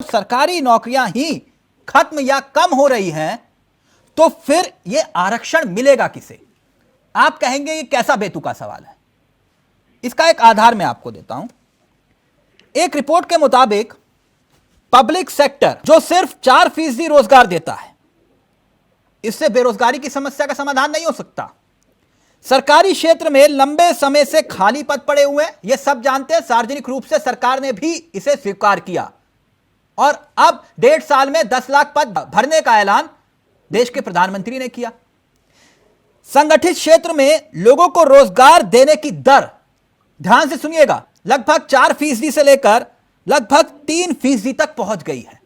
सरकारी नौकरियां ही खत्म या कम हो रही हैं तो फिर यह आरक्षण मिलेगा किसे? आप कहेंगे ये कैसा बेतुका सवाल है। इसका एक आधार मैं आपको देता हूं। एक रिपोर्ट के मुताबिक पब्लिक सेक्टर जो सिर्फ 4% रोजगार देता है, इससे बेरोजगारी की समस्या का समाधान नहीं हो सकता। सरकारी क्षेत्र में लंबे समय से खाली पद पड़े हुए हैं, यह सब जानते हैं। सार्वजनिक रूप से सरकार ने भी इसे स्वीकार किया और अब 1.5 साल में 10 लाख पद भरने का ऐलान देश के प्रधानमंत्री ने किया। संगठित क्षेत्र में लोगों को रोजगार देने की दर, ध्यान से सुनिएगा, लगभग 4% से लेकर लगभग 3% तक पहुंच गई है।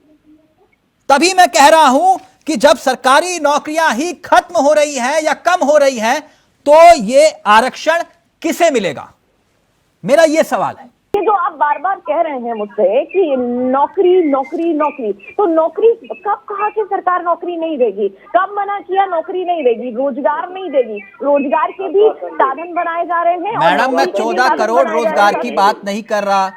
तभी मैं कह रहा हूं कि जब सरकारी नौकरियां ही खत्म हो रही हैं या कम हो रही हैं तो यह आरक्षण किसे मिलेगा? मेरा यह सवाल है। ये जो आप बार बार कह रहे हैं मुझसे कि नौकरी नौकरी नौकरी, तो नौकरी कब कहा कि सरकार नौकरी नहीं देगी? कब मना किया नौकरी नहीं देगी? रोजगार नहीं देगी। रोजगार के भी साधन बनाए जा रहे हैं। मैडम, मैं 14 करोड़ रोजगार की बात नहीं कर रहा।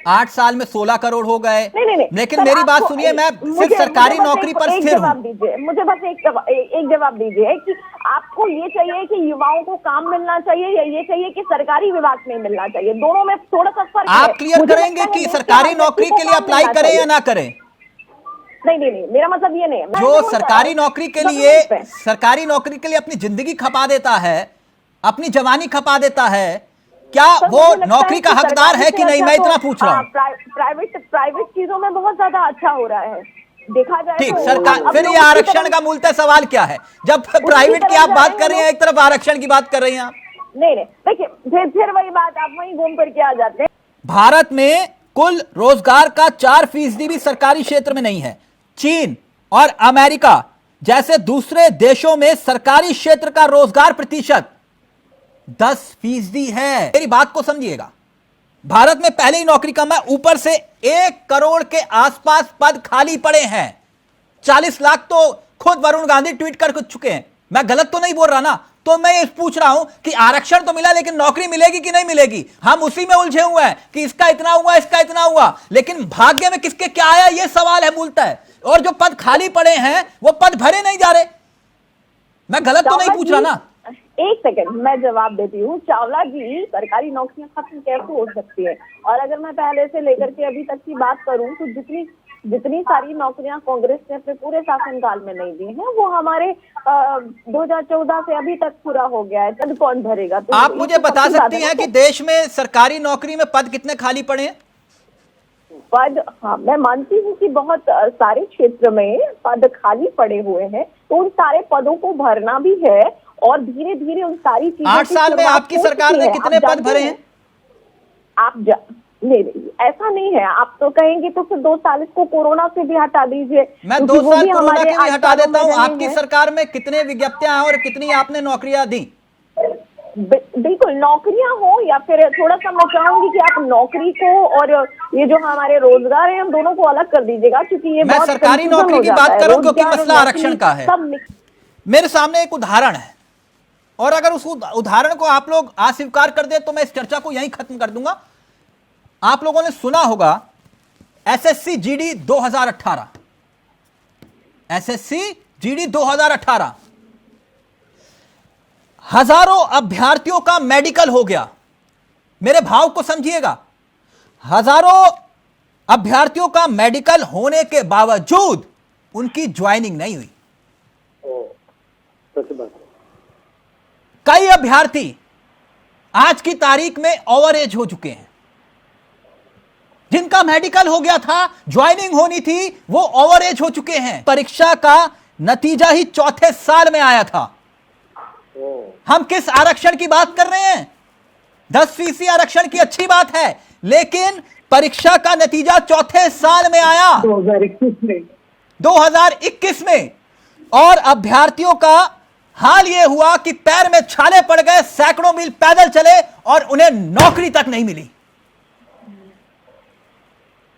8 साल में 16 करोड़ हो गए। नहीं, लेकिन मेरी बात सुनिए, मैं सिर्फ सरकारी नौकरी पर स्थिर हूं। मुझे बस एक जवाब दीजिए कि आपको ये चाहिए कि युवाओं को काम मिलना चाहिए या ये चाहिए कि सरकारी विभाग में मिलना चाहिए? दोनों में थोड़ा सा फर्क है। आप क्लियर करेंगे कि सरकारी नौकरी के लिए अप्लाई करें या ना करें? नहीं, मेरा मतलब ये नहीं। जो सरकारी नौकरी के लिए अपनी जिंदगी खपा देता है, अपनी जवानी खपा देता है, क्या वो नौकरी का हकदार है कि नहीं? मैं इतना पूछ रहा हूँ। प्राइवेट चीजों में बहुत ज्यादा अच्छा हो रहा है, देखा जाए। ठीक, सरकार फिर ये आरक्षण का मूलतः सवाल क्या है? जब प्राइवेट की आप बात कर रहे हैं, एक तरफ आरक्षण की बात कर रही हैं आप। नहीं, देखिए फिर वही बात, आप वहीं घूम करके आ जाते हैं। भारत में कुल रोजगार का 4% भी सरकारी क्षेत्र में नहीं है। चीन और अमेरिका जैसे दूसरे देशों में सरकारी क्षेत्र का रोजगार प्रतिशत 10% है। मेरी बात को समझिएगा, भारत में पहले ही नौकरी कम है, ऊपर से 1 करोड़ के आसपास पद खाली पड़े हैं। 40 लाख तो खुद वरुण गांधी ट्वीट कर चुके हैं। मैं गलत तो नहीं बोल रहा ना? तो मैं ये पूछ रहा हूं कि आरक्षण तो मिला, लेकिन नौकरी मिलेगी कि नहीं मिलेगी? हम उसी में उलझे हुए हैं कि इसका इतना हुआ, इसका इतना हुआ, लेकिन भाग्य में किसके क्या आया, यह सवाल है मूलतः। और जो पद खाली पड़े हैं वो पद भरे नहीं जा रहे। मैं गलत तो नहीं पूछ रहा ना? एक सेकंड, मैं जवाब देती हूँ। चावला जी, सरकारी नौकरियां खत्म कैसे हो सकती है? और अगर मैं पहले से लेकर के अभी तक की बात करूं तो जितनी सारी नौकरियां कांग्रेस ने अपने पूरे शासनकाल में नहीं दी हैं, वो हमारे 2014 से अभी तक पूरा हो गया है। पद कौन भरेगा? तो आप मुझे बता सकती हैं कि देश में सरकारी नौकरी में पद कितने खाली पड़े हैं? पद, हाँ, मैं मानती हूँ कि बहुत सारे क्षेत्र में पद खाली पड़े हुए हैं, तो उन सारे पदों को भरना भी है और धीरे धीरे उन सारी चीजों 8 साल में आपकी सरकार ने कितने पद भरे हैं? नहीं, ऐसा नहीं है। आप तो कहेंगे तो फिर 2 साल इसको कोरोना से भी हटा दीजिए। मैं 2 साल कोरोना के भी हटा देता हूं। आपकी सरकार में कितने विज्ञप्तियां हैं और कितनी आपने नौकरियां दी? बिल्कुल, नौकरियां हो या फिर थोड़ा सा मैं चाहूंगी कि आप नौकरी को और ये जो हमारे रोजगार है, हम दोनों को अलग कर दीजिएगा, क्योंकि ये मैं सरकारी नौकरी की बात करूं क्योंकि मसला आरक्षण का है। मेरे सामने एक उदाहरण है और अगर उस उदाहरण को आप लोग अस्वीकार कर दे तो मैं इस चर्चा को यहीं खत्म कर दूंगा। आप लोगों ने सुना होगा एसएससी जीडी 2018, एसएससी जीडी 2018, हजारों अभ्यर्थियों का मेडिकल हो गया। मेरे भाव को समझिएगा, हजारों अभ्यर्थियों का मेडिकल होने के बावजूद उनकी ज्वाइनिंग नहीं हुई। कई अभ्यर्थी आज की तारीख में ओवर एज हो चुके हैं। जिनका मेडिकल हो गया था, ज्वाइनिंग होनी थी, वो ओवर एज हो चुके हैं। परीक्षा का नतीजा ही 4थे साल में आया था। हम किस आरक्षण की बात कर रहे हैं? 10% आरक्षण की अच्छी बात है, लेकिन परीक्षा का नतीजा 4थे साल में आया, 2021 में। और अभ्यर्थियों का हाल यह हुआ कि पैर में छाले पड़ गए, सैकड़ों मील पैदल चले और उन्हें नौकरी तक नहीं मिली।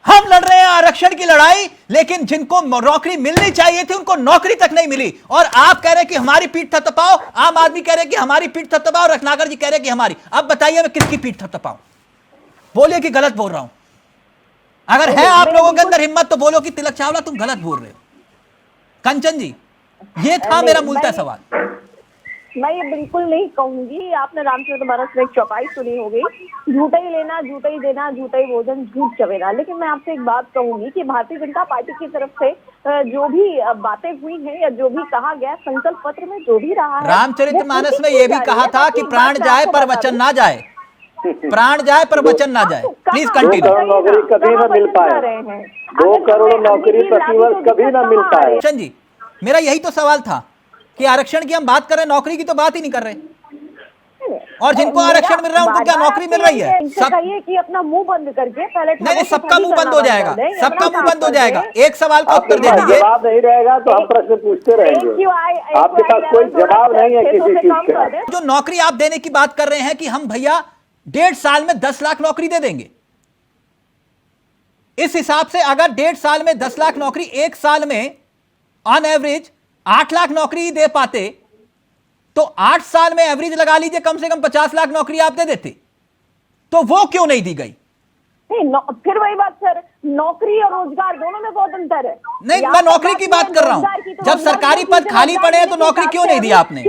हम लड़ रहे हैं आरक्षण की लड़ाई, लेकिन जिनको नौकरी मिलनी चाहिए थी उनको नौकरी तक नहीं मिली। और आप कह रहे हैं कि हमारी पीठ थपथपाओ, आम आदमी कह रहे हैं कि हमारी पीठ थपथपाओ, रत्नाकर जी कह रहे हैं कि हमारी। अब बताइए मैं किसकी पीठ थपथपाऊं? बोलिए कि गलत बोल रहा हूं। अगर है आप लोगों के अंदर हिम्मत तो बोलो कि तिलक चावला तुम गलत बोल रहे हो। कंचन जी, ये था मेरा मूलतः सवाल। मैं ये बिल्कुल नहीं कहूंगी। आपने रामचरितमानस में एक चौपाई सुनी होगी, झूठा ही लेना, झूठा ही देना, झूठा ही भोजन, झूठ चवेना। लेकिन मैं आपसे एक बात कहूंगी कि भारतीय जनता पार्टी की तरफ से जो भी बातें हुई हैं या जो भी कहा गया संकल्प पत्र में जो भी रहा है, रामचरितमानस में यह भी कहा था कि प्राण जाए पर वचन ना जाए, प्राण जाए पर वचन ना जाए। Please continue. 2 करोड़ नौकरी कभी ना मिल पाए, 2 करोड़ नौकरी प्रतिवर्ष कभी ना मिल पाए। कंचन जी, मेरा यही तो सवाल था कि आरक्षण की हम बात कर रहे हैं, नौकरी की तो बात ही नहीं कर रहे। और जिनको आरक्षण मिल रहा है उनको क्या नौकरी मिल रही है? सब कहिए कि अपना मुंह बंद करके पहले नहीं, सबका मुंह बंद हो जाएगा, सबका मुंह बंद हो जाएगा। एक सवाल का उत्तर दे दीजिए। जवाब नहीं रहेगा तो हम प्रश्न पूछते रहेंगे, आपके पास कोई जवाब नहीं है किसी चीज का। जो नौकरी आप देने की बात कर रहे हैं कि हम भैया 1.5 साल में 10 लाख नौकरी दे देंगे, इस हिसाब से अगर 1.5 साल में 10 लाख नौकरी, 1 साल में ऑन एवरेज 8 लाख नौकरी दे पाते तो 8 साल में एवरेज लगा लीजिए कम से कम 50 लाख नौकरी आप दे देते। तो वो क्यों नहीं दी गई? फिर वही बात सर, नौकरी और रोजगार दोनों में बहुत अंतर है। नहीं, मैं नौकरी की बात कर रहा हूं। जब सरकारी पद खाली पड़े हैं तो नौकरी क्यों नहीं दी आपने?